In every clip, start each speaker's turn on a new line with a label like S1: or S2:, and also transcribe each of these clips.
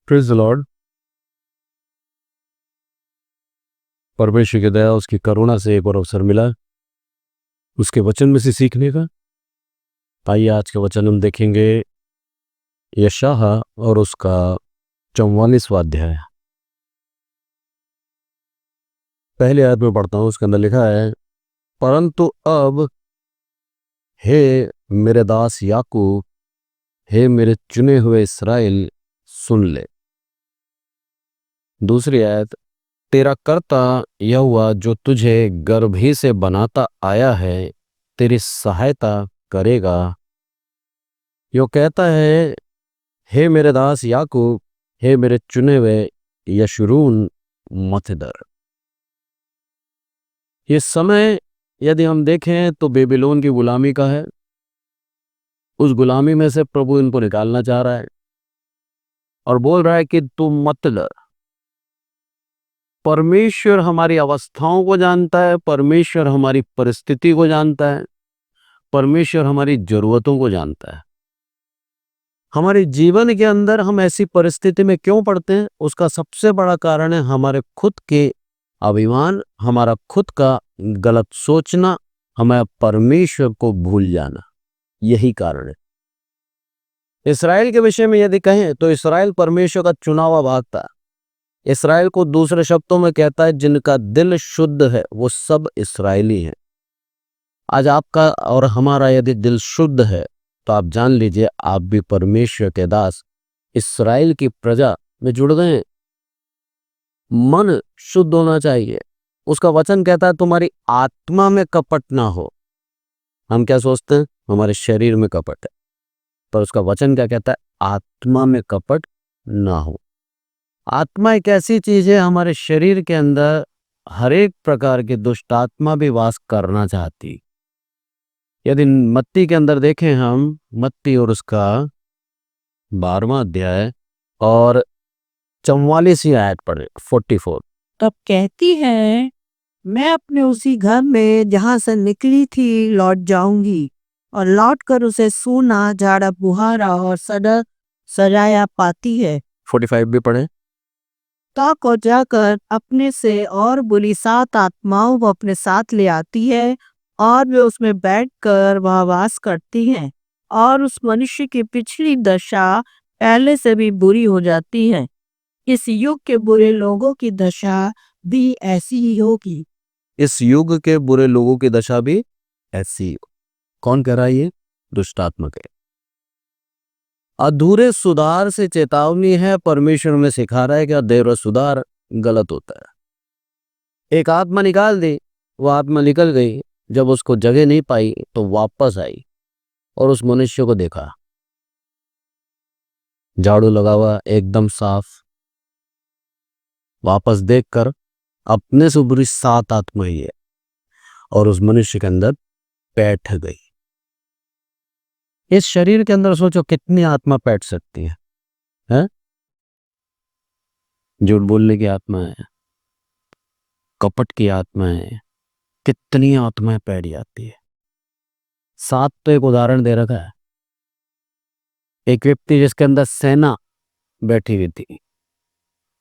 S1: Praise the Lord. परमेश्वर की दया उसकी करुणा से एक और अवसर मिला उसके वचन में से सीखने का। आइए आज के वचन हम देखेंगे यशायाह और उसका 44वां अध्याय। पहले आयत में पढ़ता हूं, उसके अंदर लिखा है, परंतु अब हे मेरे दास याकूब, हे मेरे चुने हुए इस्राएल, सुन ले। दूसरी आयत, तेरा कर्ता यहोवा जो तुझे गर्भ ही से बनाता आया है तेरी सहायता करेगा। यो कहता है, हे मेरे दास याकूब, हे मेरे चुने हुए यशरून, मत डर। ये समय यदि हम देखें तो बेबीलोन की गुलामी का है। उस गुलामी में से प्रभु इनको निकालना चाह रहा है और बोल रहा है कि तू मत डर। परमेश्वर हमारी अवस्थाओं को जानता है, परमेश्वर हमारी परिस्थिति को जानता है, परमेश्वर हमारी जरूरतों को जानता है। हमारे जीवन के अंदर हम ऐसी परिस्थिति में क्यों पड़ते हैं, उसका सबसे बड़ा कारण है हमारे खुद के अभिमान, हमारा खुद का गलत सोचना, हमें परमेश्वर को भूल जाना। यही कारण है। इस्राएल के विषय में यदि कहें तो इस्राएल परमेश्वर का चुना हुआ भाग था। इस्राएल को दूसरे शब्दों में कहता है, जिनका दिल शुद्ध है वो सब इस्राएली हैं। आज आपका और हमारा यदि दिल शुद्ध है तो आप जान लीजिए आप भी परमेश्वर के दास इस्राएल की प्रजा में जुड़ गए हैं। मन शुद्ध होना चाहिए। उसका वचन कहता है तुम्हारी आत्मा में कपट ना हो। हम क्या सोचते हैं, हमारे शरीर में कपट है, पर उसका वचन क्या कहता है, आत्मा में कपट ना हो। आत्मा एक ऐसी चीज है, हमारे शरीर के अंदर हर एक प्रकार की दुष्ट आत्मा भी वास करना चाहती। यदि मत्ती के अंदर देखें हम, मत्ती और उसका 12वां अध्याय और 44वीं आयत पढ़े, 44।
S2: तब कहती है, मैं अपने उसी घर में जहां से निकली थी लौट जाऊंगी और लौटकर उसे सूना, झाड़ा बुहारा और सजाया पाती है।
S1: 45 भी पढ़े।
S2: ताक और जाकर अपने से और बुरी 7 आत्माओं को अपने साथ ले आती है और वे उसमें बैठकर वहाँ वास करती हैं और उस मनुष्य की पिछली दशा पहले से भी बुरी हो जाती है। इस युग के बुरे लोगों की दशा भी ऐसी ही होगी।
S1: इस युग के बुरे लोगों की दशा भी ऐसी हो। कौन कह रहा है ये? दुष्ट आत्मा के अधूरे सुधार से चेतावनी है। परमेश्वर में सिखा रहा है कि देर सुधार गलत होता है। एक आत्मा निकाल दी, वो आत्मा निकल गई, जब उसको जगह नहीं पाई तो वापस आई और उस मनुष्य को देखा, झाड़ू लगा हुआ, एकदम साफ। वापस देखकर अपने से बुरी 7 आत्माएं है और उस मनुष्य के अंदर बैठ गई। इस शरीर के अंदर सोचो कितनी आत्मा बैठ सकती है? झूठ बोलने की आत्मा है, कपट की आत्मा है, कितनी आत्माएं बैठ जाती है। 7 तो एक उदाहरण दे रखा है। एक व्यक्ति जिसके अंदर सेना बैठी हुई थी,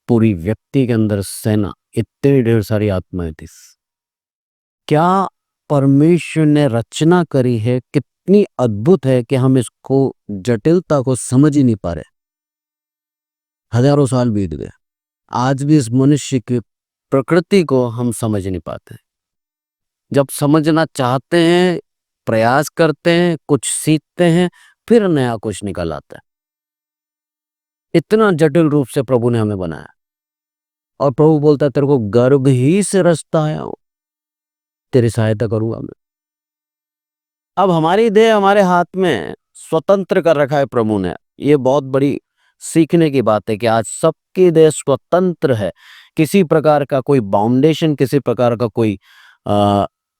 S1: पूरी व्यक्ति के अंदर सेना, इतनी ढेर सारी आत्माएं थी। क्या परमेश्वर ने रचना करी है, कितनी अद्भुत है कि हम इसको जटिलता को समझ ही नहीं पा रहे। हजारों साल बीत गए, आज भी इस मनुष्य की प्रकृति को हम समझ नहीं पाते। जब समझना चाहते हैं, प्रयास करते हैं, कुछ सीखते हैं, फिर नया कुछ निकल आता है। इतना जटिल रूप से प्रभु ने हमें बनाया और प्रभु बोलता है तेरे को गर्भ ही से रचता आया हूं, तेरी सहायता करूंगा मैं। अब हमारी देह हमारे हाथ में स्वतंत्र कर रखा है प्रभु ने। ये बहुत बड़ी सीखने की बात है कि आज सबकी देह स्वतंत्र है। किसी प्रकार का कोई बाउंडेशन, किसी प्रकार का कोई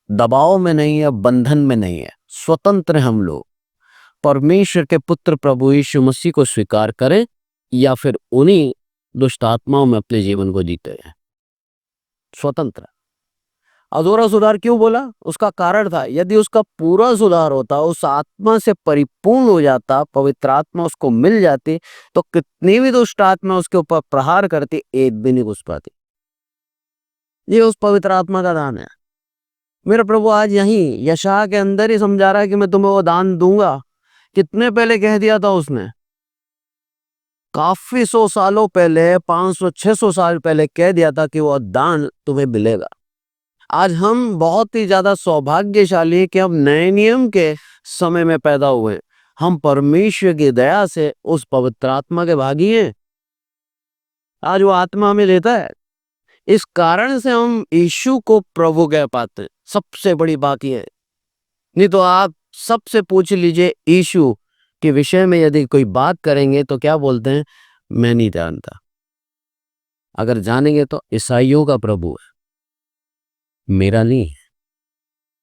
S1: दबाव में नहीं है, बंधन में नहीं है। स्वतंत्र हम लोग परमेश्वर के पुत्र प्रभु यीशु मसीह को स्वीकार करें या फिर उन्हीं दुष्ट आत्माओं में अपने जीवन को जीते हैं। स्वतंत्र। अधूरा सुधार क्यों बोला? उसका कारण था, यदि उसका पूरा सुधार होता, उस आत्मा से परिपूर्ण हो जाता, पवित्र आत्मा उसको मिल जाती, तो कितनी भी दुष्ट आत्मा उसके ऊपर प्रहार करती, एक भी नहीं घुस पाती। ये उस पवित्र आत्मा का दान है। मेरा प्रभु आज यहीं यशायाह के अंदर ही समझा रहा है कि मैं तुम्हें वो दान दूंगा। कितने पहले कह दिया था उसने? काफी 100 सालों पहले, 500-600 साल पहले कह दिया था कि वो दान तुम्हें मिलेगा। आज हम बहुत ही ज्यादा सौभाग्यशाली हैं कि हम नए नियम के समय में पैदा हुए। हम परमेश्वर की दया से उस पवित्र आत्मा के भागी हैं। आज वो आत्मा हमें देता है। इस कारण से हम यीशु को प्रभु कह पाते हैं। सबसे बड़ी बात यह है। नहीं तो आप सबसे पूछ लीजिए, यीशु के विषय में यदि कोई बात करेंगे तो क्या बोलते हैं? मैं नहीं जानता। अगर जानेंगे तो ईसाइयों का प्रभु है, मेरा नहीं है,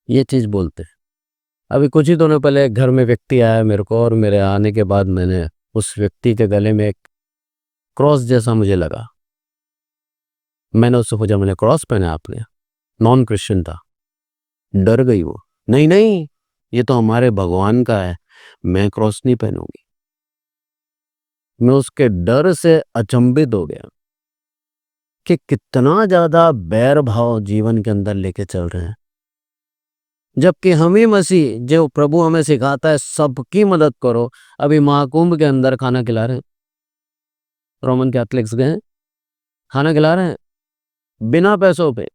S1: ये चीज बोलते हैं। अभी कुछ ही दिनों पहले एक घर में व्यक्ति आया मेरे को, और मेरे आने के बाद मैंने उस व्यक्ति के गले में एक क्रॉस जैसा मुझे लगा। मैंने उससे पूछा, मैंने क्रॉस पहना आपने? नॉन क्रिश्चियन था। डर गई वो। नहीं नहीं, ये तो हमारे भगवान का है, मैं क्रॉस नहीं पहनूंगी। मैं उसके डर से अचंभित हो गया कि कितना ज्यादा बैर भाव जीवन के अंदर लेके चल रहे हैं। जबकि हम ही मसीह, जो प्रभु हमें सिखाता है सबकी मदद करो, अभी महाकुंभ के अंदर खाना खिला रहे हैं। रोमन कैथलिक्स गए, खाना खिला रहे हैं बिना पैसों पे।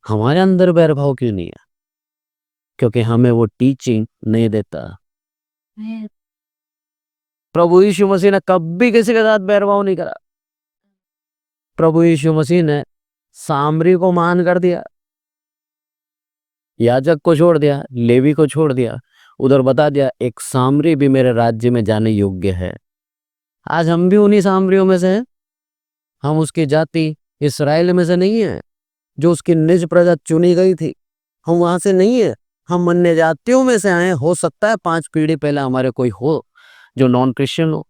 S1: हमारे अंदर बैर भाव क्यों नहीं है? क्योंकि हमें वो टीचिंग नहीं देता। प्रभु यीशु मसीह ने कभी किसी के साथ बैरभाव नहीं करा। प्रभु यीशु मसीह ने सामरी को मान कर दिया, याजक को छोड़ दिया, लेवी को छोड़ दिया, उधर बता दिया एक सामरी भी मेरे राज्य में जाने योग्य है। आज हम भी उन्हीं सामरियों में से हैं। हम उसकी जाति इस्राएल में से नहीं है, जो उसकी निज प्रजा चुनी गई थी। हम वहां से नहीं है, हम अन्य जातियों में से आए। हो सकता है 5 पीढ़ी पहले हमारे कोई हो जो नॉन क्रिश्चियन हो,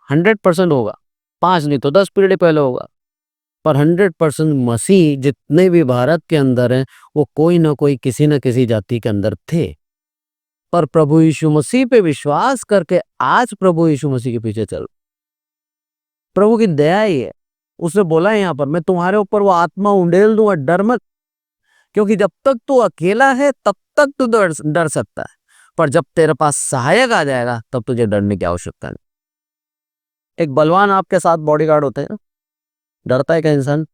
S1: 100% होगा। 5 नहीं तो 10 पीढ़ी पहले होगा, पर 100% मसीह जितने भी भारत के अंदर हैं, वो कोई ना कोई किसी न किसी जाति के अंदर थे। पर प्रभु यीशु मसीह पे विश्वास करके आज प्रभु यीशु मसीह के पीछे चल। प्रभु की दया ही है। उसने बोला है यहाँ पर, मैं तुम्हारे ऊपर वो आत्मा उंडेल दूंगा, डर मत। क्योंकि जब तक तू अकेला है तब तक तू डर सकता है, पर जब तेरे पास सहायक आ जाएगा तब तुझे डरने की आवश्यकता नहीं। एक बलवान आपके साथ बॉडीगार्ड होते हैं, डरता है क्या इंसान?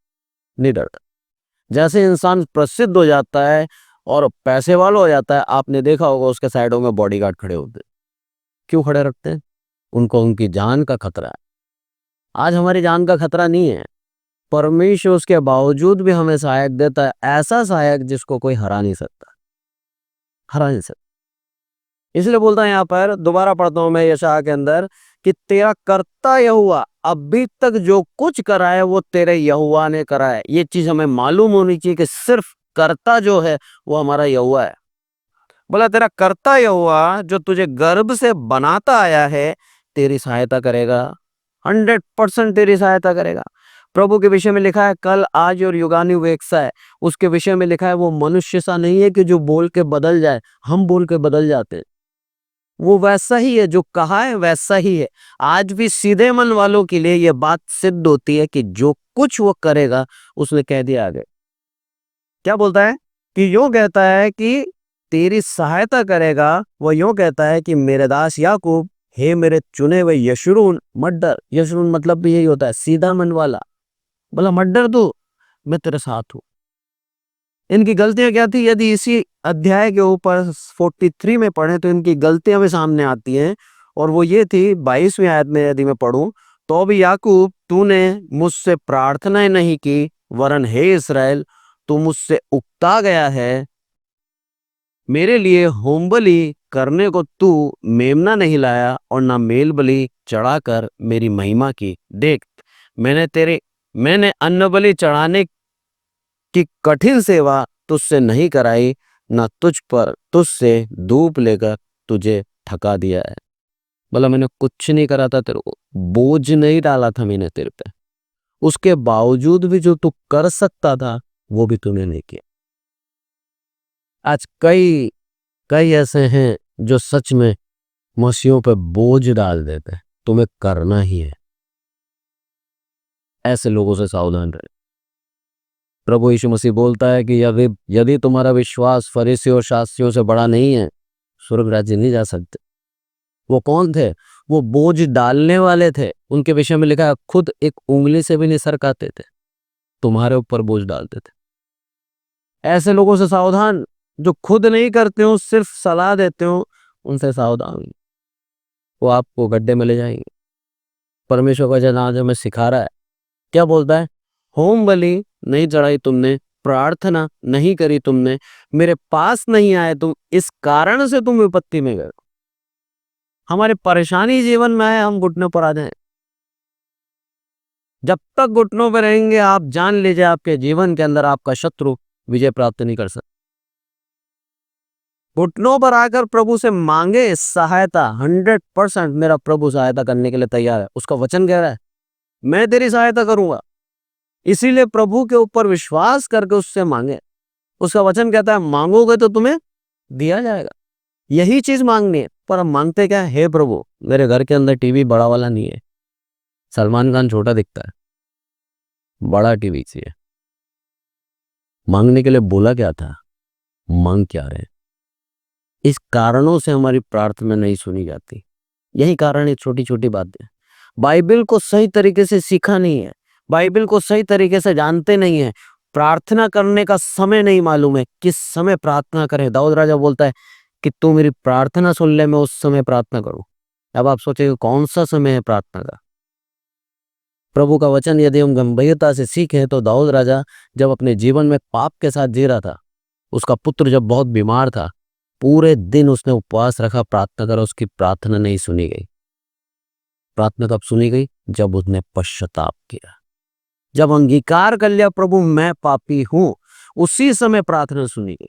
S1: नहीं डरता। जैसे इंसान प्रसिद्ध हो जाता है और पैसे वाला हो जाता है, आपने देखा होगा उसके साइडों में बॉडीगार्ड खड़े होते हैं। क्यों खड़े रखते हैं? उनको उनकी जान का खतरा है। आज हमारी जान का खतरा नहीं है। परमेश्वर उसके बावजूद भी हमें सहायक देता है, ऐसा सहायक जिसको कोई हरा नहीं सकता, हरा नहीं सकता। इसलिए बोलता है यहाँ पर, दोबारा पढ़ता हूं मैं यशायाह के अंदर, कि तेरा कर्ता यहोवा अभी तक जो कुछ करा है वो तेरे यहोवा ने करा है। ये चीज हमें मालूम होनी चाहिए कि सिर्फ कर्ता जो है वो हमारा यहोवा है। बोला तेरा कर्ता यहोवा जो तुझे गर्भ से बनाता आया है तेरी सहायता करेगा, 100% तेरी सहायता करेगा। प्रभु के विषय में लिखा है, कल आज और युगानी वो एक सा है। उसके विषय में लिखा है, वो मनुष्य सा नहीं है कि जो बोल के बदल जाए। हम बोल के बदल जाते हैं, वो वैसा ही है, जो कहा है वैसा ही है। आज भी सीधे मन वालों के लिए यह बात सिद्ध होती है कि जो कुछ वो करेगा उसने कह दिया आगे। क्या बोलता है? कि यूं कहता है कि तेरी सहायता करेगा। वो यूं कहता है कि मेरे दास याकूब, हे मेरे चुने हुए यशरून, मत डर। यशरून मतलब भी यही होता है, सीधा मन वाला। बोला मत डर तू, मैं तेरे साथ हूं। इनकी गलतियां क्या थी? यदि इसी अध्याय के ऊपर 43 में पढ़े तो इनकी गलतियां भी सामने आती हैं। और वो ये थी, 22वीं आयत में यदि मैं पढ़ूं, तो भी याकूब तूने मुझसे प्रार्थना नहीं की, वरन हे इस्राएल तू मुझसे उकता गया है। मेरे लिए होम बलि करने को तू मेमना नहीं लाया और ना मेल बलि चढ़ाकर मेरी महिमा की। देख, मैंने अन्न बलि चढ़ाने की कठिन सेवा तुझसे नहीं कराई, ना तुझसे धूप लेकर तुझे थका दिया है। बोला मैंने कुछ नहीं करा था, तेरे को बोझ नहीं डाला था मैंने तेरे पे। उसके बावजूद भी जो तू कर सकता था वो भी तूने नहीं किया। आज कई कई ऐसे हैं जो सच में मसीहों पे बोझ डाल देते हैं, तुम्हें करना ही है। ऐसे लोगों से सावधान रहे। प्रभु यीशु मसीह बोलता है कि यदि यदि तुम्हारा विश्वास फरीसियों और शास्त्रियों से बड़ा नहीं है, स्वर्ग राज्य नहीं जा सकते। वो कौन थे? वो बोझ डालने वाले थे। उनके विषय में लिखा है, खुद एक उंगली से भी नहीं सरकाते थे, तुम्हारे ऊपर बोझ डालते थे। ऐसे लोगों से सावधान, जो खुद नहीं करते हो, सिर्फ सलाह देते हो, उनसे सावधान। वो आपको गड्ढे में ले जाएंगे। परमेश्वर का वचन आज हमें सिखा रहा है। क्या बोलता है? होम बलि नहीं चढ़ाई तुमने, प्रार्थना नहीं करी तुमने, मेरे पास नहीं आए तुम, इस कारण से तुम विपत्ति में गए। हमारी परेशानी जीवन में है, हम घुटनों पर आ जाएं। जब तक घुटनों पर रहेंगे, आप जान लीजिए आपके जीवन के अंदर आपका शत्रु विजय प्राप्त नहीं कर सकता। घुटनों पर आकर प्रभु से मांगे सहायता। 100% मेरा प्रभु सहायता करने के लिए तैयार है। उसका वचन कह रहा है, मैं तेरी सहायता करूंगा। इसीलिए प्रभु के ऊपर विश्वास करके उससे मांगे। उसका वचन कहता है, मांगोगे तो तुम्हें दिया जाएगा। यही चीज मांगनी है। पर हम मांगते क्या है? हे प्रभु, मेरे घर के अंदर टीवी बड़ा वाला नहीं है, सलमान खान छोटा दिखता है, बड़ा टीवी चाहिए। मांगने के लिए बोला क्या था? मांग क्या रहे? इस कारणों से हमारी प्रार्थना नहीं सुनी जाती। यही कारण है, छोटी छोटी बातें। बाइबल को सही तरीके से सीखा नहीं है, बाइबल को सही तरीके से जानते नहीं है, प्रार्थना करने का समय नहीं मालूम है, किस समय प्रार्थना करें। दाऊद राजा बोलता है कि तू मेरी प्रार्थना सुन ले, मैं उस समय प्रार्थना करूं। अब आप सोचेंगे कौन सा समय है प्रार्थना का? प्रभु का वचन यदि हम गंभीरता से सीखें तो दाऊद राजा जब अपने जीवन में पाप के साथ जी रहा था, उसका पुत्र जब बहुत बीमार था, पूरे दिन उसने उपवास रखा, प्रार्थना करा, उसकी प्रार्थना नहीं सुनी गई। प्रार्थना कब सुनी गई? जब उसने पश्चाताप किया, जब अंगीकार कर लिया प्रभु मैं पापी हूं, उसी समय प्रार्थना सुनी गई।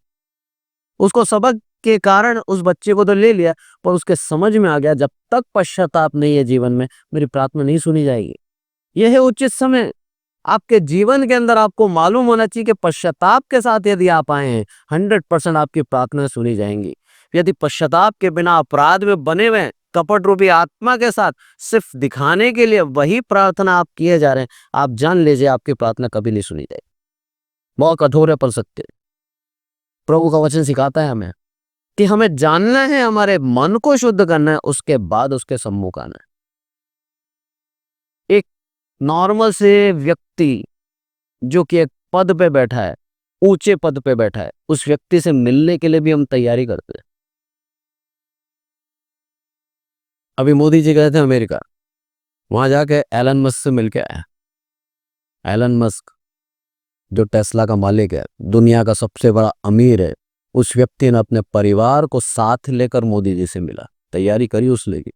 S1: उसको सबक के कारण उस बच्चे को तो ले लिया, पर उसके समझ में आ गया जब तक पश्चाताप नहीं है जीवन में, मेरी प्रार्थना नहीं सुनी जाएगी। यह है उचित समय। आपके जीवन के अंदर आपको मालूम होना चाहिए कि पश्चाताप के साथ यदि आप आए हैं, 100% आपकी प्रार्थना सुनी जाएंगी। यदि पश्चाताप के बिना अपराध में बने हुए, कपट रूपी आत्मा के साथ सिर्फ दिखाने के लिए वही प्रार्थना आप किए जा रहे हैं, आप जान लीजिए आपकी प्रार्थना कभी नहीं सुनी जाएगी। बहुत कठोर है पर सत्य। प्रभु का वचन सिखाता है हमें कि हमें जानना है, हमारे मन को शुद्ध करना है, उसके बाद उसके सम्मुख आना है। एक नॉर्मल से व्यक्ति जो कि एक पद पे बैठा है, ऊंचे पद पे बैठा है, उस व्यक्ति से मिलने के लिए भी हम तैयारी करते हैं। अभी मोदी जी गए थे अमेरिका, वहां जाके एलन मस्क से मिलके आया। एलन मस्क जो टेस्ला का मालिक है, दुनिया का सबसे बड़ा अमीर है, उस व्यक्ति ने अपने परिवार को साथ लेकर मोदी जी से मिला, तैयारी करी उस लेगी।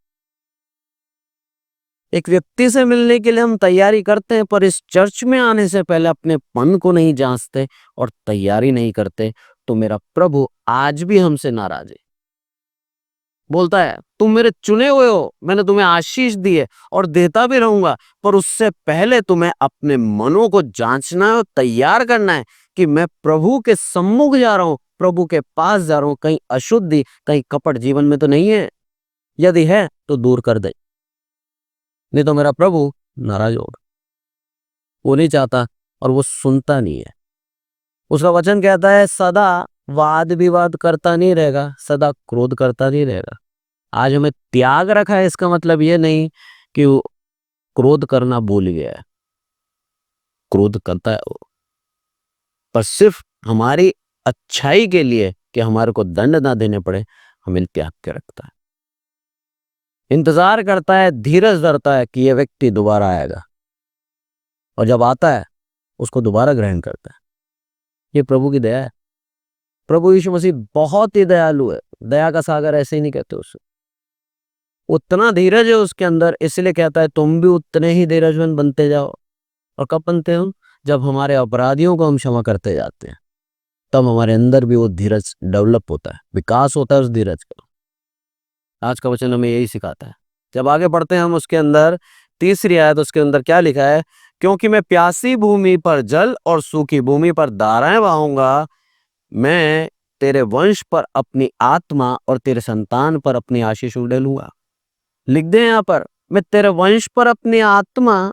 S1: एक व्यक्ति से मिलने के लिए हम तैयारी करते हैं, पर इस चर्च में आने से पहले अपने मन को नहीं जांचते और तैयारी नहीं करते, तो मेरा प्रभु आज भी हमसे नाराज है। बोलता है तुम मेरे चुने हुए हो, मैंने तुम्हें आशीष दी है और देता भी रहूंगा, पर उससे पहले तुम्हें अपने मनों को जांचना है और तैयार करना है कि मैं प्रभु के सम्मुख जा रहा हूं, प्रभु के पास जा रहा हूं। कहीं अशुद्धि, कहीं कपट जीवन में तो नहीं है? यदि है तो दूर कर दे, नहीं तो मेरा प्रभु नाराज होगा। वो नहीं चाहता और वो सुनता नहीं है। उसका वचन कहता है सदा वाद विवाद करता नहीं रहेगा, सदा क्रोध करता नहीं रहेगा। आज हमें त्याग रखा है, इसका मतलब ये नहीं कि वो क्रोध करना भूल गया है, क्रोध करता है वो, पर सिर्फ हमारी अच्छाई के लिए कि हमारे को दंड ना देने पड़े, हमें त्याग के रखता है, इंतजार करता है, धीरज धरता है कि यह व्यक्ति दोबारा आएगा, और जब आता है उसको दोबारा ग्रहण करता है। ये प्रभु की दया है। प्रभु यीशु मसीह बहुत ही दयालु है, दया का सागर ऐसे ही नहीं कहते उसे। उतना धीरज है उसके अंदर, इसलिए कहता है तुम भी उतने ही धीरजमंद बनते जाओ। और कब बनते हो? जब हमारे अपराधियों को हम क्षमा करते जाते हैं, तब हमारे अंदर भी वो धीरज डेवलप होता है, विकास होता है उस धीरज का। आज का वचन हमें यही सिखाता है। जब आगे बढ़ते हैं हम उसके अंदर, तीसरी आयत उसके अंदर क्या लिखा है क्योंकि मैं प्यासी भूमि पर जल और सूखी भूमि पर धाराएं बहाऊंगा। मैं तेरे वंश पर अपनी आत्मा और तेरे संतान पर अपनी आशीष उड़ेलूंगा। लिख दे यहां पर, मैं तेरे वंश पर अपनी आत्मा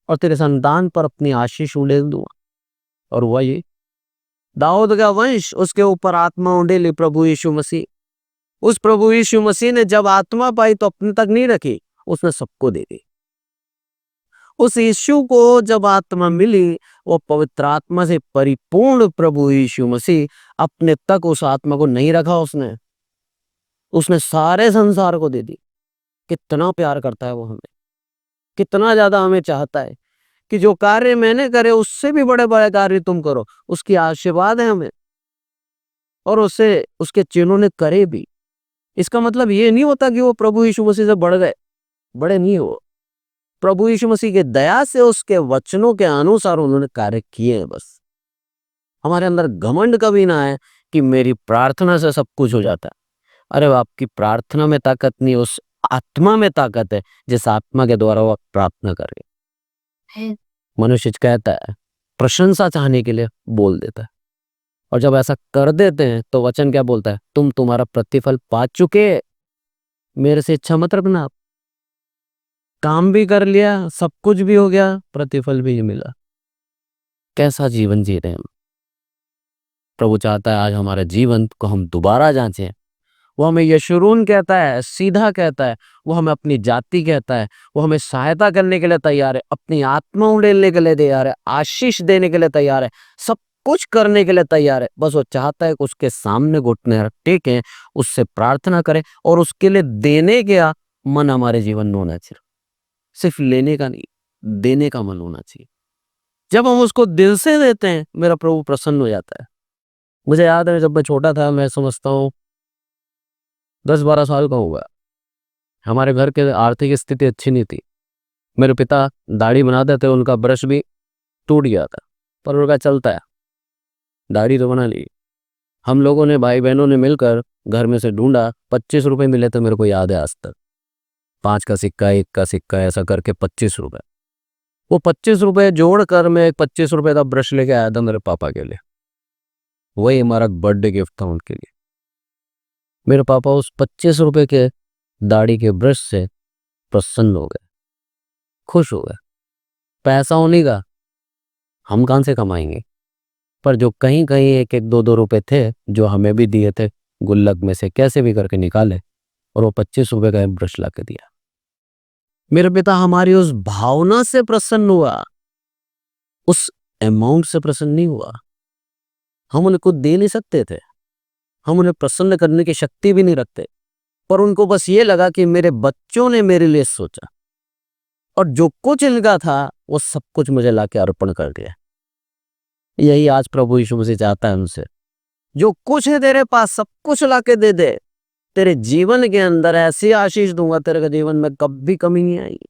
S1: और तेरे संतान पर अपनी आशीष उड़ेल दूंगा। और हुआ ये, दाऊद का वंश, उसके ऊपर आत्मा उड़ेली प्रभु यीशु मसीह। उस प्रभु यीशु मसीह ने जब आत्मा पाई तो अपने तक नहीं रखी, उसने सबको दे दी। उस यीशु को जब आत्मा मिली, वो पवित्र आत्मा से परिपूर्ण प्रभु यीशु मसीह अपने तक उस आत्मा को नहीं रखा, उसने सारे संसार को दे दी। कितना प्यार करता है वो हमें, कितना ज्यादा हमें चाहता है कि जो कार्य मैंने करे उससे भी बड़े बड़े कार्य तुम करो। उसकी आशीर्वाद है हमें, और उसे उसके चिन्हों ने करे भी। इसका मतलब ये नहीं होता कि वो प्रभु यीशु मसीह से बढ़ गए, बड़े नहीं हो। प्रभु यीशु मसीह के दया से उसके वचनों के अनुसार उन्होंने कार्य किए हैं। बस हमारे अंदर घमंड कभी ना है कि मेरी प्रार्थना से सब कुछ हो जाता है। अरे आपकी प्रार्थना में ताकत नहीं, उस आत्मा में ताकत है जिस आत्मा के द्वारा वो प्रार्थना करे। मनुष्य कहता है, प्रशंसा चाहने के लिए बोल देता है, और जब ऐसा कर देते हैं तो वचन क्या बोलता है? तुम तुम्हारा प्रतिफल पा चुके, मेरे से इच्छा मत रखना। आप काम भी कर लिया, सब कुछ भी हो गया, प्रतिफल भी मिला। कैसा जीवन जी रहे हैं हम? प्रभु चाहता है आज हमारे जीवन को हम दोबारा जांचें। वो हमें यशूरून कहता है, सीधा कहता है, वो हमें अपनी जाति कहता है, वो हमें सहायता करने के लिए तैयार है, अपनी आत्मा उड़ेलने के लिए तैयार है, आशीष देने के लिए तैयार है, सब कुछ करने के लिए तैयार है। बस वो चाहता है कि उसके सामने घुटने टेकें, उससे प्रार्थना करें, और उसके लिए देने का मन हमारे जीवन में होना चाहिए। सिर्फ लेने का नहीं, देने का मन होना चाहिए। जब हम उसको दिल से देते हैं, मेरा प्रभु प्रसन्न हो जाता है। मुझे याद है जब मैं छोटा था, मैं समझता हूँ 10-12 साल का होगा, हमारे घर के आर्थिक स्थिति अच्छी नहीं थी। मेरे पिता दाढ़ी बनाते थे, उनका ब्रश भी टूट गया था, पर उनका चलता है, दाढ़ी तो बना ली। हम लोगों ने, भाई बहनों ने मिलकर घर में से ढूंढा, 25 रुपए मिले थे, मेरे को याद है आज तक। 5 का सिक्का, 1 का सिक्का, ऐसा करके 25 रुपए। वो 25 रुपए जोड़कर मैं एक 25 रुपए का ब्रश लेके आया था मेरे पापा के लिए। वही हमारा बर्थडे गिफ्ट था उनके लिए। मेरे पापा उस 25 रुपए के दाढ़ी के ब्रश से प्रसन्न हो गए, खुश हो गए। पैसा होने का हम कहां से कमाएंगे, पर जो कहीं कहीं 1-1, 2-2 रुपए थे जो हमें भी दिए थे, गुल्लक में से कैसे भी करके निकाले, और वो 25 रुपए का ब्रश ला के दिया। मेरे पिता हमारी उस भावना से प्रसन्न हुआ, उस अमाउंट से प्रसन्न नहीं हुआ। हम उन्हें कुछ दे नहीं सकते थे, हम उन्हें प्रसन्न करने की शक्ति भी नहीं रखते, पर उनको बस ये लगा कि मेरे बच्चों ने मेरे लिए सोचा, और जो कुछ इनका था वो सब कुछ मुझे लाके अर्पण कर दिया। यही आज प्रभु यीशु मसीह चाहता है उनसे, जो कुछ है तेरे पास सब कुछ लाके दे दे, तेरे जीवन के अंदर ऐसी आशीष दूंगा, तेरे जीवन में कभी कमी नहीं आएगी।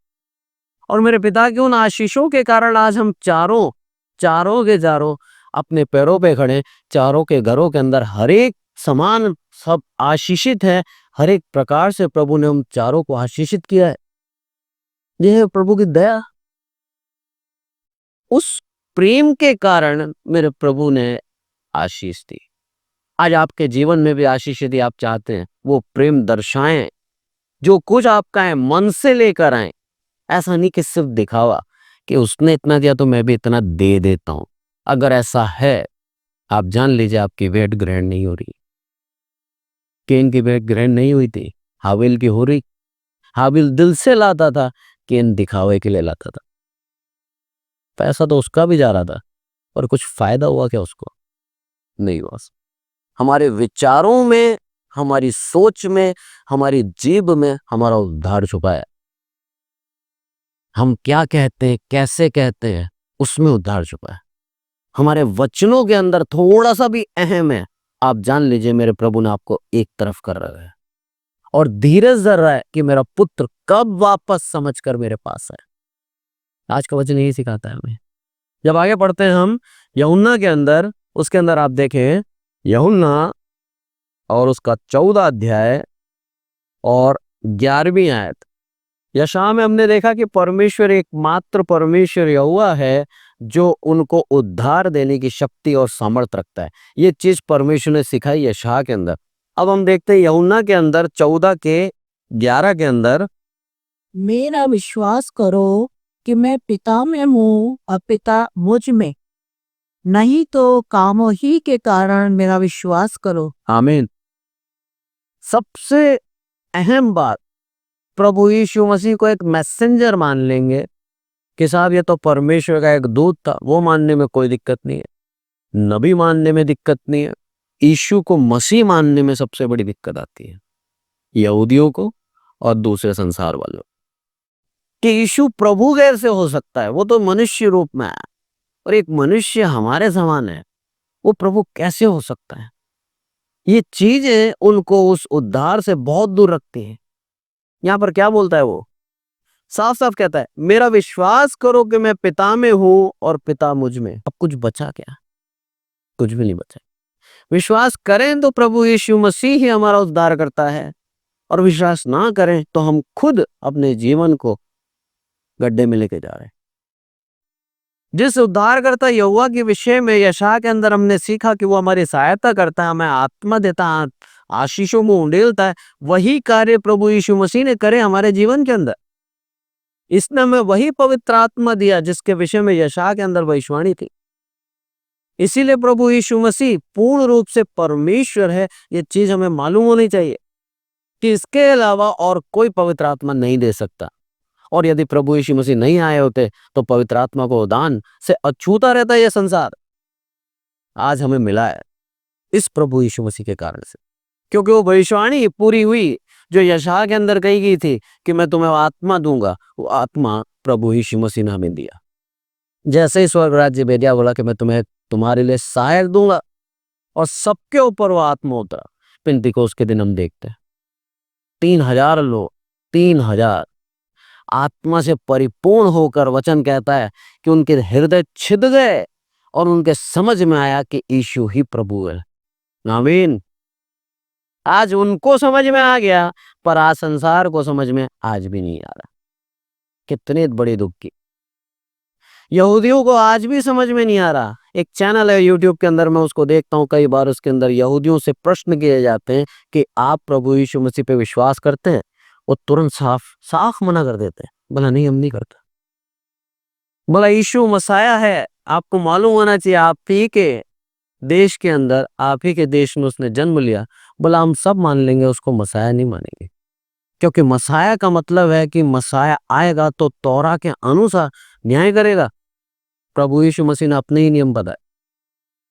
S1: और मेरे पिता के उन आशीषों के कारण आज हम चारों के चारों अपने पैरों पे खड़े, चारों के घरों के अंदर हर एक समान सब आशीषित है। हर एक प्रकार से प्रभु ने हम चारों को आशीषित किया है। यह है प्रभु की दया। उस प्रेम के कारण मेरे प्रभु ने आशीष दी। आज आपके जीवन में भी आशीष यदि आप चाहते हैं, वो प्रेम दर्शाएं, जो कुछ आपका है मन से लेकर आए। ऐसा नहीं कि सिर्फ दिखावा कि उसने इतना दिया तो मैं भी इतना दे देता हूं। अगर ऐसा है, आप जान लीजिए आपकी भेंट ग्रहण नहीं हो रही। केन की भेंट ग्रहण नहीं हुई थी, हाबिल की हो रही। हाबिल दिल से लाता था, केन दिखावे के लिए लाता था। पैसा तो उसका भी जा रहा था, पर कुछ फायदा हुआ क्या उसको? नहीं हुआ। हमारे विचारों में, हमारी सोच में, हमारी जीभ में हमारा उद्धार छुपा है। हम क्या कहते हैं, कैसे कहते हैं, उसमें उद्धार छुपा है। हमारे वचनों के अंदर थोड़ा सा भी अहम है, आप जान लीजिए मेरे प्रभु ने आपको एक तरफ कर रहा है, और धीरज धर रहा है कि मेरा पुत्र कब वापस समझकर मेरे पास आए। आज का वचन यही सिखाता है हमें। जब आगे पढ़ते हैं हम यूहन्ना के अंदर, उसके अंदर आप देखें यूहन्ना और उसका 14 अध्याय और 11वीं आयत। यशायाह में हमने देखा कि परमेश्वर एकमात्र परमेश्वर यहोवा है जो उनको उद्धार देने की शक्ति और सामर्थ रखता है। ये चीज परमेश्वर ने सिखाई यशायाह के अंदर। अब हम देखते हैं यूहन्ना के अंदर 14:11 के अंदर,
S2: मेरा विश्वास करो कि मैं पिता में हूँ और पिता मुझ में, नहीं तो कामों ही के कारण मेरा विश्वास करो।
S1: आमीन। सबसे अहम बात, प्रभु यीशु मसीह को एक मैसेंजर मान लेंगे कि साहब ये तो परमेश्वर का एक दूत था, वो मानने में कोई दिक्कत नहीं है। नबी मानने में दिक्कत नहीं है। यीशु को मसीह मानने में सबसे बड़ी दिक्कत आती है यहूदियों को और दूसरे संसार वालों कि यीशु प्रभु कैसे हो सकता है, वो तो मनुष्य रूप में है और एक मनुष्य हमारे समान है, वो प्रभु कैसे हो सकता है। ये चीजें उनको उस उद्धार से बहुत दूर रखती हैं। यहां पर क्या बोलता है वो, साफ साफ कहता है मेरा विश्वास करो कि मैं पिता में हूं और पिता मुझ में। अब कुछ बचा क्या? कुछ भी नहीं बचा। विश्वास करें तो प्रभु यीशु मसीह ही हमारा उद्धार करता है, और विश्वास ना करें तो हम खुद अपने जीवन को गड्ढे में लेके जा रहे हैं। जिस उद्धारकर्ता यहोवा के विषय में यशायाह के अंदर हमने सीखा कि वो हमारी सहायता करता है, हमें आत्मा देता है, आशीषों में उंडेलता है, वही कार्य प्रभु यीशु मसीह ने करे हमारे जीवन के अंदर। इसने हमें वही पवित्र आत्मा दिया जिसके विषय में यशायाह के अंदर भविष्यवाणी थी। इसीलिए प्रभु यीशु मसीह पूर्ण रूप से परमेश्वर है। ये चीज हमें मालूम होनी चाहिए कि इसके अलावा और कोई पवित्र आत्मा नहीं दे सकता। और यदि प्रभु यीशु मसीह नहीं आए होते तो पवित्र आत्मा को दान से अछूता रहता यह संसार। आज हमें मिला है इस प्रभु यीशु मसीह के कारण से, क्योंकि वो भविष्यवाणी पूरी हुई जो यशायाह के अंदर कही गई थी कि मैं तुम्हें आत्मा दूंगा। वो आत्मा प्रभु यीशु मसीह ने हमें दिया। जैसे ही स्वर्ग राज्य भेजा, बोला कि मैं तुम्हें तुम्हारे लिए सहायक दूंगा, और सबके ऊपर वो आत्मा उतरा। पिंतीकोस्त के दिन हम देखते हैं 3,000 लोग, 3,000 आत्मा से परिपूर्ण होकर, वचन कहता है कि उनके हृदय छिद गए और उनके समझ में आया कि यीशु ही प्रभु है। आमीन। आज उनको समझ में आ गया, पर आज संसार को समझ में आज भी नहीं आ रहा। कितने बड़े दुख की। यहूदियों को आज भी समझ में नहीं आ रहा। एक चैनल है यूट्यूब के अंदर, मैं उसको देखता हूँ कई बार। उसके अंदर यहूदियों से प्रश्न किए जाते हैं कि आप प्रभु यीशु मसीह पे विश्वास करते हैं? वो तुरंत साफ साफ मना कर देते हैं, बोला नहीं हम नहीं करते। बोला यीशु मसाया है, आपको मालूम होना चाहिए, आप ही के देश के अंदर, आप ही के देश में उसने जन्म लिया। बोला हम सब मान लेंगे, उसको मसाया नहीं मानेंगे, क्योंकि मसाया का मतलब है कि मसाया आएगा तो तौरा के अनुसार न्याय करेगा। प्रभु यीशु मसीह ने अपने ही नियम बताए,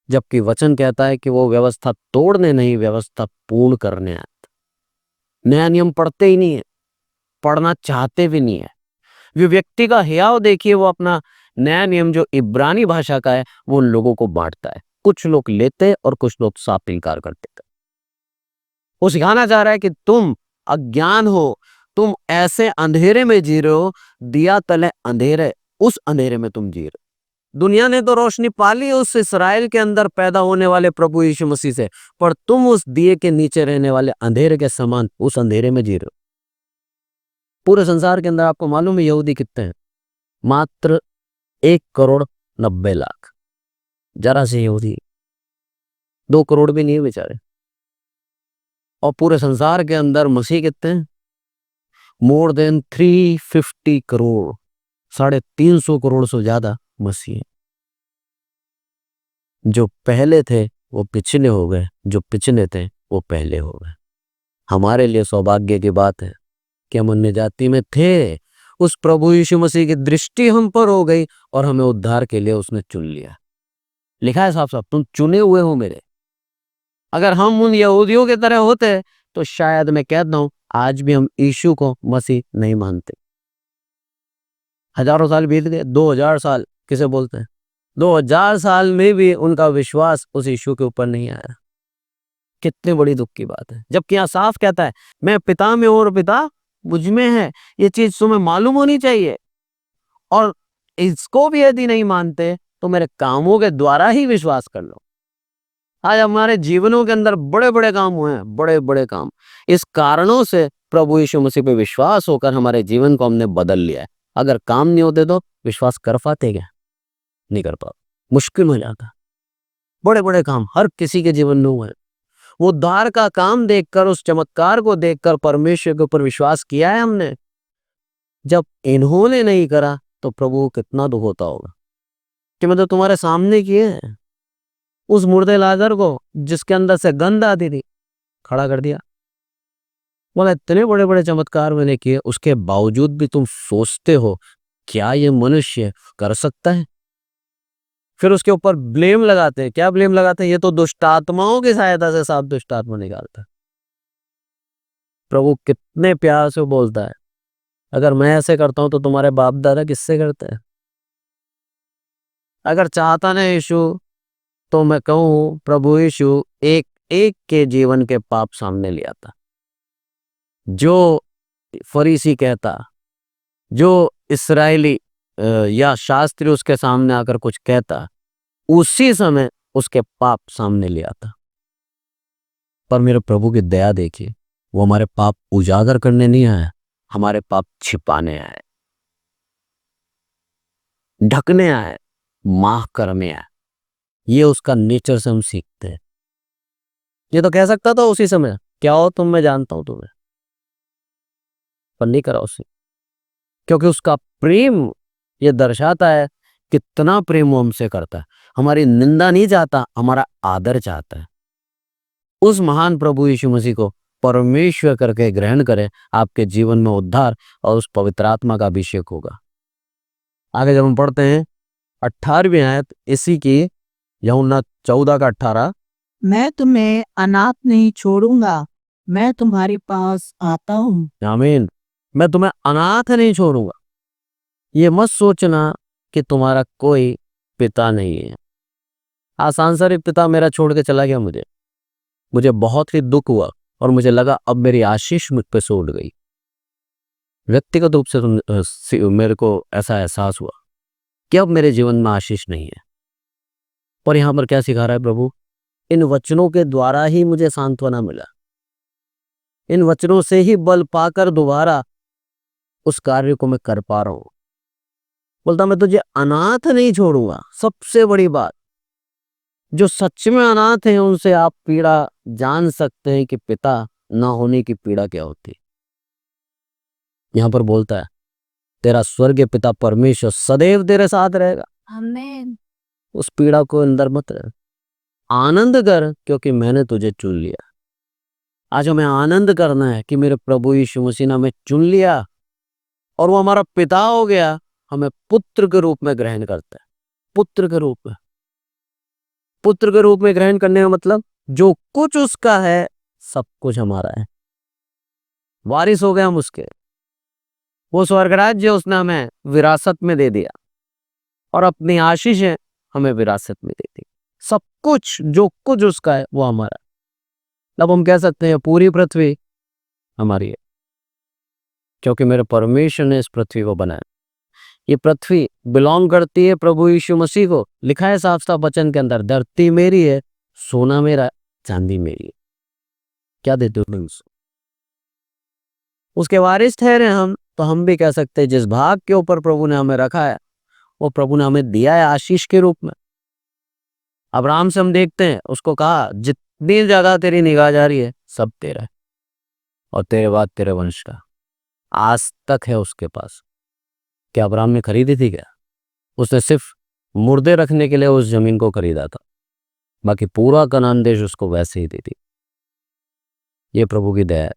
S1: जबकि वचन कहता है कि वो व्यवस्था तोड़ने नहीं, व्यवस्था पूर्ण करने आया। नया नियम पढ़ते ही नहीं है, पढ़ना चाहते भी नहीं है। वे व्यक्ति का हियाव देखिए, वो अपना नया नियम जो इब्रानी भाषा का है वो उन लोगों को बांटता है। कुछ लोग लेते और कुछ लोग साफ इनकार करते। वो सिखाना चाह रहा है कि तुम अज्ञान हो, तुम ऐसे अंधेरे में जी रहे हो, दिया तले अंधेरे, उस अंधेरे में तुम जी रहे हो। दुनिया ने तो रोशनी पाली उस इस्राएल के अंदर पैदा होने वाले प्रभु यीशु मसीह से, पर तुम उस दिए के नीचे रहने वाले अंधेरे के समान उस अंधेरे में जी रहे हो। पूरे संसार के अंदर आपको मालूम है यहूदी कितने हैं? मात्र 1,90,00,000। जरा से यहूदी, 2 करोड़ भी नहीं है बेचारे। और पूरे संसार के अंदर मसीह कितने हैं? मोर देन 350 करोड़, 350 करोड़ से ज्यादा मसीह हैं। जो पहले थे वो पिछले हो गए, जो पिछले थे वो पहले हो गए। हमारे लिए सौभाग्य की बात है कि हम अन्य जाति में थे, उस प्रभु यीशु मसीह की दृष्टि हम पर हो गई और हमें उद्धार के लिए उसने चुन लिया। लिखा है साफ साफ, तुम चुने हुए हो मेरे। अगर हम उन यहूदियों की तरह होते तो शायद मैं कहता हूं आज भी हम यीशु को मसीह नहीं मानते। हजारों साल बीत गए, 2000 साल किसे बोलते हैं, 2000 साल में भी उनका विश्वास उस यीशु के ऊपर नहीं आया। कितनी बड़ी दुख की बात है। जबकि यहाँ साफ कहता है मैं पिता में हूं और पिता मुझ में है। ये चीज तुम्हें मालूम होनी चाहिए, और इसको भी यदि नहीं मानते तो मेरे कामों के द्वारा ही विश्वास कर लो। आज हमारे जीवनों के अंदर बड़े बड़े काम हुए हैं, बड़े बड़े काम। इस कारणों से प्रभु यीशु मसीह पे विश्वास होकर हमारे जीवन को हमने बदल लिया है। अगर काम नहीं होते तो विश्वास कर पाते क्या? नहीं कर पाते, मुश्किल हो जाता। बड़े बड़े काम हर किसी के जीवन में हुए हैं। वो उद्धार का काम देखकर, उस चमत्कार को देखकर परमेश्वर के ऊपर विश्वास किया है हमने। जब इन्होंने नहीं करा तो प्रभु को कितना दुख होता होगा कि मैं तो तुम्हारे सामने किए हैं। उस मुर्दे लाजर को जिसके अंदर से गंध आती थी, खड़ा कर दिया। बोला इतने बड़े बड़े चमत्कार मैंने किए, उसके बावजूद भी तुम सोचते हो क्या ये मनुष्य कर सकता है? फिर उसके ऊपर ब्लेम लगाते हैं। क्या ब्लेम लगाते हैं? ये तो दुष्ट आत्माओं की सहायता से साफ दुष्ट आत्मा निकालता है। प्रभु कितने प्यार से बोलता है, अगर मैं ऐसे करता हूं तो तुम्हारे बाप दादा किससे करते हैं? अगर चाहता ना यीशु तो मैं कहूं प्रभु यीशु एक एक के जीवन के पाप सामने ले आता। जो फरीसी कहता, जो इस्राएली या शास्त्री उसके सामने आकर कुछ कहता, उसी समय उसके पाप सामने ले आता। पर मेरे प्रभु की दया देखिए, वो हमारे पाप उजागर करने नहीं आया, हमारे पाप छिपाने आए, ढकने आए, माफ करने आए। ये उसका नेचर से हम सीखते हैं। ये तो कह सकता था उसी समय, क्या हो तुम, मैं जानता हूं तुम्हें, पर नहीं करा उसे, क्योंकि उसका प्रेम ये दर्शाता है कितना प्रेम वो हमसे करता है। हमारी निंदा नहीं चाहता, हमारा आदर चाहता है। उस महान प्रभु यीशु मसीह को परमेश्वर करके ग्रहण करें, आपके जीवन में उद्धार और उस पवित्र आत्मा का अभिषेक होगा। आगे जब हम पढ़ते हैं 18वीं आयत इसी की, यूहन्ना 14 का 18,
S2: मैं तुम्हें अनाथ नहीं छोड़ूंगा, मैं तुम्हारे पास आता हूँ।
S1: आमीन। मैं तुम्हें अनाथ नहीं छोड़ूंगा। ये मत सोचना कि तुम्हारा कोई पिता नहीं है। आसान सा पिता मेरा छोड़ के चला गया, मुझे बहुत ही दुख हुआ और मुझे लगा अब मेरी आशीष मुझ पे से उड़ गई। व्यक्तिगत रूप से मेरे को ऐसा एहसास हुआ कि अब मेरे जीवन में आशीष नहीं है। पर यहां पर क्या सिखा रहा है प्रभु? इन वचनों के द्वारा ही मुझे सांत्वना मिला, इन वचनों से ही बल पाकर दोबारा उस कार्य को मैं कर पा रहा हूं। बोलता मैं तुझे अनाथ नहीं छोड़ूंगा। सबसे बड़ी बात, जो सच में अनाथ हैं उनसे आप पीड़ा जान सकते हैं कि पिता ना होने की पीड़ा क्या होती है। यहां पर बोलता है तेरा स्वर्गीय पिता परमेश्वर सदैव तेरे साथ रहेगा।
S2: आमीन।
S1: उस पीड़ा को अंदर मत रख, आनंद कर, क्योंकि मैंने तुझे चुन लिया। आज हमें आनंद करना है कि मेरे प्रभु यीशु मसीह ने हमें चुन लिया और वो हमारा पिता हो गया, हमें पुत्र के रूप में ग्रहण करता है। पुत्र के रूप में, पुत्र के रूप में ग्रहण करने का मतलब जो कुछ उसका है सब कुछ हमारा है। वारिस हो गए हम उसके। वो स्वर्ग राज्य उसने हमें विरासत में दे दिया और अपनी आशीषें हमें विरासत में दे दी। सब कुछ जो कुछ उसका है वो हमारा। अब हम कह सकते हैं पूरी पृथ्वी हमारी है, क्योंकि मेरे परमेश्वर ने इस पृथ्वी को बनाया। ये पृथ्वी बिलोंग करती है प्रभु यीशु मसीह को। लिखा है साफ साफ वचन के अंदर, धरती मेरी है, सोना मेरा, चांदी मेरी है। क्या देते हो तुम उसके वारिस ठहरे हम, तो हम भी कह सकते हैं जिस भाग के ऊपर प्रभु ने हमें रखा है वो प्रभु ने हमें दिया है आशीष के रूप में। अब्राहम से हम देखते हैं, उसको कहा जितनी जगह तेरी निगाह जा रही है सब तेरा है और तेरे बाद तेरे वंश का। आज तक है उसके पास। क्या अब्राहम ने खरीदी थी क्या? उसने सिर्फ मुर्दे रखने के लिए उस जमीन को खरीदा था, बाकी पूरा कनान देश उसको वैसे ही दे दी। ये प्रभु की दया है।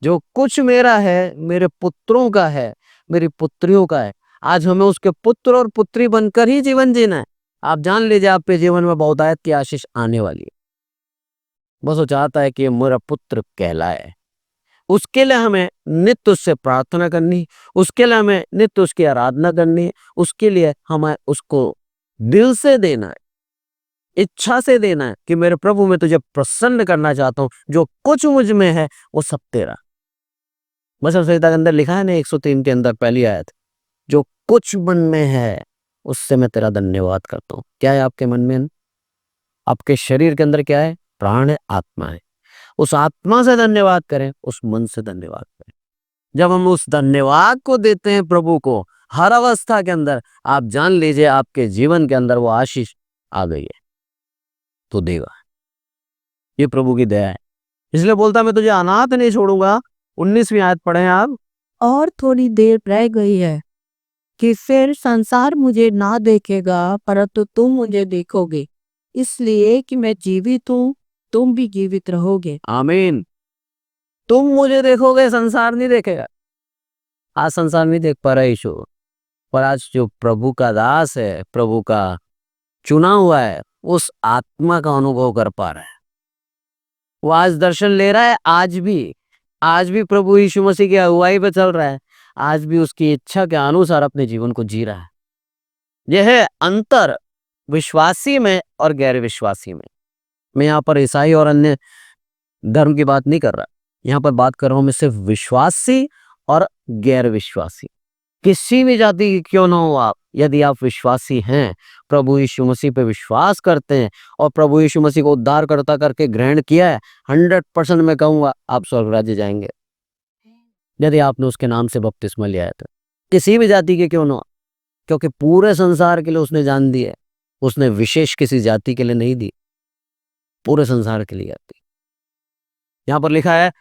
S1: जो कुछ मेरा है मेरे पुत्रों का है, मेरी पुत्रियों का है। आज हमें उसके पुत्र और पुत्री बनकर ही जीवन जीना है। आप जान लीजिए आपके जीवन में बहुतायत की आशीष आने वाली है। बस वो चाहता है कि मेरा पुत्र कहलाए। उसके लिए हमें नित्य उससे प्रार्थना करनी, उसके लिए हमें नित्य उसकी आराधना करनी है, उसके लिए हमें उसको दिल से देना है, इच्छा से देना है कि मेरे प्रभु मैं तुझे प्रसन्न करना चाहता हूं, जो कुछ मुझ में है वो सब तेरा। वचन संहिता के अंदर लिखा है ना 103 के अंदर पहली आयत, जो कुछ मन में है उससे मैं तेरा धन्यवाद करता हूं। क्या है आपके मन में? आपके शरीर के अंदर क्या है? प्राण है, आत्मा है। उस आत्मा से धन्यवाद करें, उस मन से धन्यवाद करें। जब हम उस धन्यवाद को देते हैं प्रभु को हर अवस्था के अंदर, आप जान लीजिए आपके जीवन के अंदर वो आशीष आ गई है, तो देगा। ये प्रभु की दया है, इसलिए बोलता मैं तुझे अनाथ नहीं छोड़ूंगा। 19वीं आयत पढ़ें आप।
S2: और थोड़ी देर रह गई है कि फिर संसार मुझे ना देखेगा, परंतु तुम मुझे देखोगे, इसलिए कि मैं जीवित हूँ, तुम भी जीवित रहोगे।
S1: आमीन। तुम मुझे देखोगे, संसार नहीं देखेगा। आज संसार नहीं देख पा रहा यीशु, पर आज जो प्रभु का दास है, प्रभु का चुना हुआ है, उस आत्मा का अनुभव कर पा रहा है। वो आज दर्शन ले रहा है, आज भी प्रभु यीशु मसीह की अगुवाई पे चल रहा है, आज भी उसकी इच्छा के अनुसार अपने जीवन को जी रहा है। यह है अंतर विश्वासी में और गैर विश्वासी में। मैं यहाँ पर ईसाई और अन्य धर्म की बात नहीं कर रहा, यहाँ पर बात कर रहा हूं मैं सिर्फ विश्वासी और गैर विश्वासी। किसी भी जाति की क्यों ना हो आप, यदि आप विश्वासी हैं, प्रभु यीशु मसीह पे विश्वास करते हैं और प्रभु यीशु मसीह को उद्धारकर्ता करके ग्रहण किया है, 100% मैं कहूंगा आप स्वर्ग राज्य जाएंगे, यदि आपने उसके नाम से बपतिस्मा लिया है तो। किसी भी जाति के क्यों ना हो, क्योंकि पूरे संसार के लिए उसने जान दी है। उसने विशेष किसी जाति के लिए नहीं दी, पूरे संसार के लिए जाती। यहाँ पर लिखा है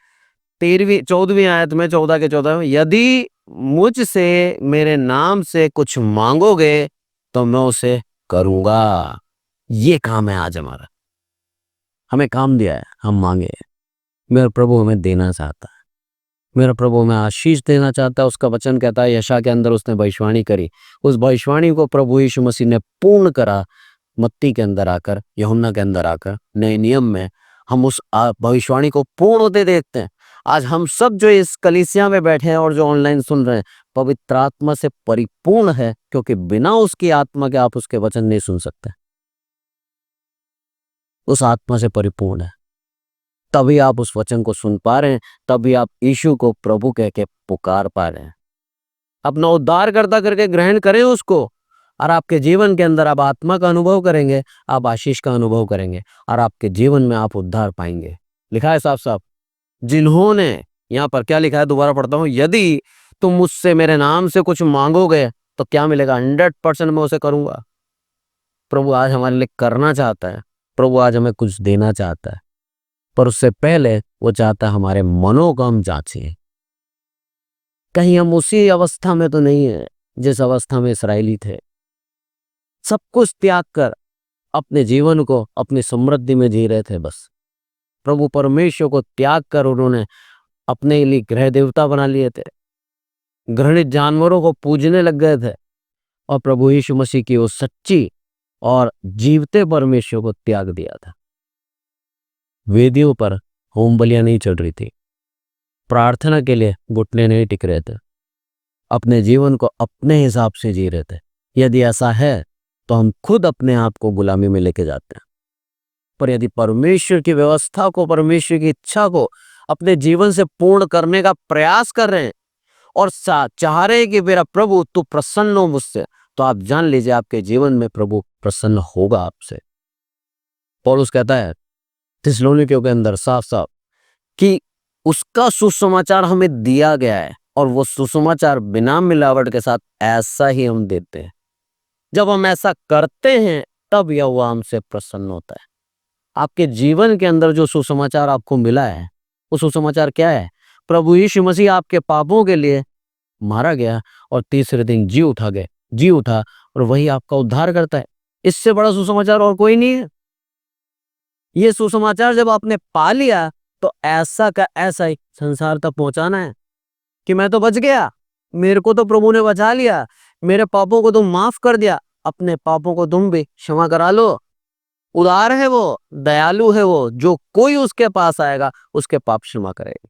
S1: 14वीं आयत में, 14 के 14 में, यदि मुझसे मेरे नाम से कुछ मांगोगे तो मैं उसे करूंगा। ये काम है आज हमारा, हमें काम दिया है, हम मांगे। मेरा प्रभु हमें देना चाहता है, मेरा प्रभु हमें आशीष देना चाहता है। उसका वचन कहता है यशा के अंदर उसने भविष्यवाणी करी, उस भविष्यवाणी को प्रभु यीशु मसीह ने पूर्ण करा। मत्ती के अंदर आकर, यूहन्ना के अंदर आकर, नए नियम में हम उस भविष्यवाणी को पूर्ण होते देखते हैं। आज हम सब जो इस कलीसिया में बैठे हैं और जो ऑनलाइन सुन रहे हैं, पवित्र आत्मा से परिपूर्ण है, क्योंकि बिना उसकी आत्मा के आप उसके वचन नहीं सुन सकते। उस आत्मा से परिपूर्ण है, तभी आप उस वचन को सुन पा रहे हैं, तभी आप यीशु को प्रभु कह के पुकार पा रहे हैं। अपना उद्धारकर्ता करके ग्रहण करें उसको, और आपके जीवन के अंदर आप आत्मा का अनुभव करेंगे, आप आशीष का अनुभव करेंगे, और आपके जीवन में आप उद्धार पाएंगे। लिखा है साफ साफ, जिन्होंने, यहाँ पर क्या लिखा है, दोबारा पढ़ता हूं, यदि तुम मुझसे मेरे नाम से कुछ मांगोगे तो क्या मिलेगा, 100% मैं उसे करूंगा। प्रभु आज हमारे लिए करना चाहता है, प्रभु आज हमें कुछ देना चाहता है, पर उससे पहले वो चाहता है हमारे मनों को हम जांचें, कहीं हम उसी अवस्था में तो नहीं है जिस अवस्था में इस्राएली थे। सब कुछ त्याग कर अपने जीवन को अपनी समृद्धि में जी रहे थे। बस प्रभु परमेश्वर को त्याग कर उन्होंने अपने लिए ग्रह देवता बना लिए थे, घृणित जानवरों को पूजने लग गए थे, और प्रभु यीशु मसीह की वो सच्ची और जीवते परमेश्वर को त्याग दिया था। वेदियों पर होम बलियां नहीं चढ़ रही थी, प्रार्थना के लिए घुटने नहीं टिक रहे थे, अपने जीवन को अपने हिसाब से जी रहे थे। यदि ऐसा है तो हम खुद अपने आप को गुलामी में लेके जाते हैं, पर यदि परमेश्वर की व्यवस्था को, परमेश्वर की इच्छा को अपने जीवन से पूर्ण करने का प्रयास कर रहे हैं और चाह रहे हैं कि मेरा प्रभु तू प्रसन्न हो मुझसे, तो आप जान लीजिए आपके जीवन में प्रभु प्रसन्न होगा आपसे। पौलुस कहता है थिस्सलुनीकियों के अंदर साफ साफ कि उसका सुसमाचार हमें दिया गया है, और वो सुसमाचार बिना मिलावट के साथ ऐसा ही हम देते हैं। जब हम ऐसा करते हैं तब यहोवा हमसे प्रसन्न होता है। आपके जीवन के अंदर जो सुसमाचार आपको मिला है, वो सुसमाचार क्या है? प्रभु यीशु मसीह आपके पापों के लिए मारा गया और तीसरे दिन जी उठा, और वही आपका उद्धार करता है। इससे बड़ा सुसमाचार और कोई नहीं है। ये सुसमाचार जब आपने पा लिया तो ऐसा का ऐसा ही संसार तक पहुंचाना है कि मैं तो बच गया, मेरे को तो प्रभु ने बचा लिया, मेरे पापों को तुम माफ कर दिया, अपने पापों को तुम भी क्षमा करा लो। उदार है वो, दयालु है वो, जो कोई उसके पास आएगा उसके पाप क्षमा करेगा।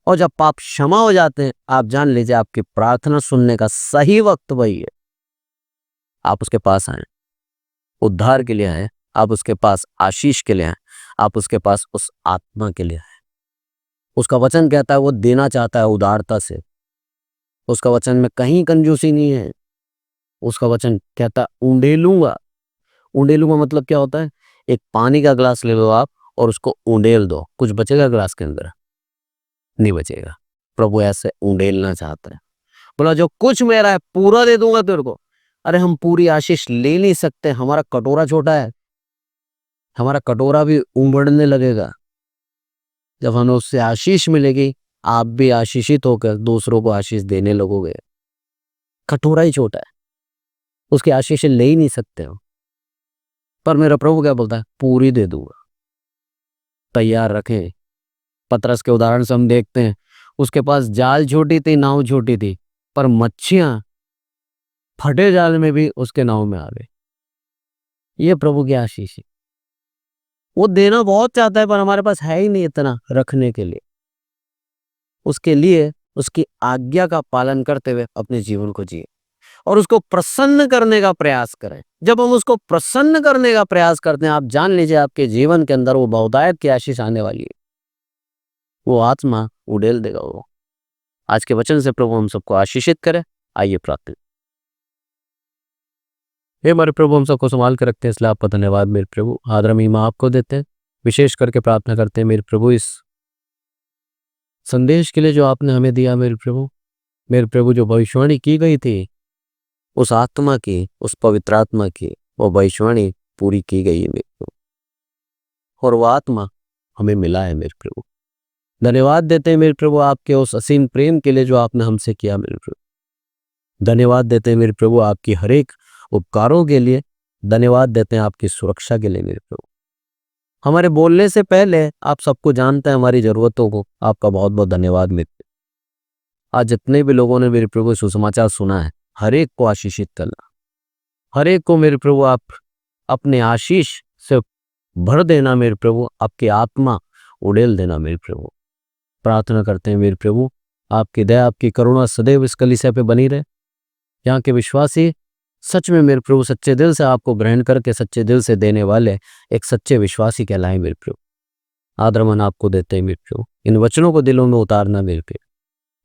S1: और जब पाप क्षमा हो जाते हैं, आप जान लीजिए आपकी प्रार्थना सुनने का सही वक्त वही है। आप उसके पास आए, उद्धार के लिए आए, आप उसके पास आशीष के लिए आए, आप उसके पास उस आत्मा के लिए आए। उसका वचन कहता है वो देना चाहता है उदारता से। उसका वचन में कहीं कंजूसी नहीं है। उसका वचन कहता है ऊंडेलूंगा। ऊंडेलूंगा मतलब क्या होता है? एक पानी का गिलास ले लो आप और उसको उंडेल दो, कुछ बचेगा गिलास के अंदर? नहीं बचेगा। प्रभु ऐसे उंडेलना चाहता है। बोला जो कुछ मेरा है पूरा दे दूंगा तेरे को। अरे हम पूरी आशीष ले नहीं सकते, हमारा कटोरा छोटा है, हमारा कटोरा भी उमड़ने लगेगा। जब हमें उससे आशीष मिलेगी, आप भी आशीषित होकर दूसरों को आशीष देने लगोगे। कटोरा ही छोटा है, उसकी आशीष ले ही नहीं सकते हो। पर मेरा प्रभु क्या बोलता है? पूरी दे दूंगा। तैयार रखें। पतरस के उदाहरण से हम देखते हैं, उसके पास जाल छोटी थी, नाव छोटी थी, पर मच्छियां फटे जाल में भी उसके नाव में आ गई। ये प्रभु की आशीष है। वो देना बहुत चाहता है, पर हमारे पास है ही नहीं इतना रखने के लिए। उसके लिए उसकी आज्ञा का पालन करते हुए अपने जीवन को जिए और उसको प्रसन्न करने का प्रयास करें। जब हम उसको प्रसन्न करने का प्रयास करते हैं, आप जान लीजिए आपके जीवन के अंदर वो बहुतायत की आशीष आने वाली है। वो आत्मा उड़ेल देगा वो। आज के वचन से प्रभु हम सबको आशीषित करे। आइए प्रार्थना। हे हमारे प्रभु, हम सबको संभाल कर रखते हैं, इसलिए आपका धन्यवाद मेरे प्रभु। आदर महिमा आपको देते हैं। विशेष करके प्रार्थना करते हैं मेरे प्रभु इस संदेश के लिए जो आपने हमें दिया मेरे प्रभु जो भविष्यवाणी की गई थी, उस आत्मा की, उस पवित्र आत्मा की वो भविष्यवाणी पूरी की गई है मेरे प्रभु, और वो आत्मा हमें मिला है मेरे प्रभु। धन्यवाद देते हैं मेरे प्रभु आपके उस असीम प्रेम के लिए जो आपने हमसे किया मेरे प्रभु। धन्यवाद देते हैं मेरे प्रभु आपकी हर एक उपकारों के लिए। धन्यवाद देते हैं आपकी सुरक्षा के लिए मेरे प्रभु। हमारे बोलने से पहले आप सबको जानते हैं, हमारी जरूरतों को। आपका बहुत बहुत धन्यवाद मेरे प्रभु। आज जितने भी लोगों ने मेरे प्रभु सुसमाचार सुना है, हर एक को आशीषित करना, हर एक को मेरे प्रभु आप अपने आशीष से भर देना मेरे प्रभु, आपकी आत्मा उड़ेल देना मेरे प्रभु। प्रार्थना करते हैं मेरे प्रभु आपकी दया, आपकी करुणा सदैव इस कलीसिया पे बनी रहे। यहाँ के विश्वासी सच में मेरे प्रभु सच्चे दिल से आपको ग्रहण करके सच्चे दिल से देने वाले एक सच्चे विश्वासी कहलाएं मेरे प्रभु। आदर मन आपको देते हैं मेरे प्रभु। इन वचनों को दिलों में उतारना मेरे प्रभु,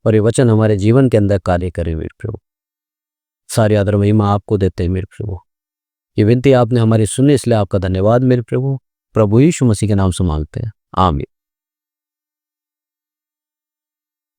S1: और ये वचन हमारे जीवन के अंदर कार्य करें मेरे प्रभु। सारी आदर महिमा आपको देते हैं मेरे प्रभु। ये विनती आपने हमारी सुनी, इसलिए आपका धन्यवाद मेरे प्रभु। प्रभु यीशु मसीह के नाम से मांगते हैं, आमीन।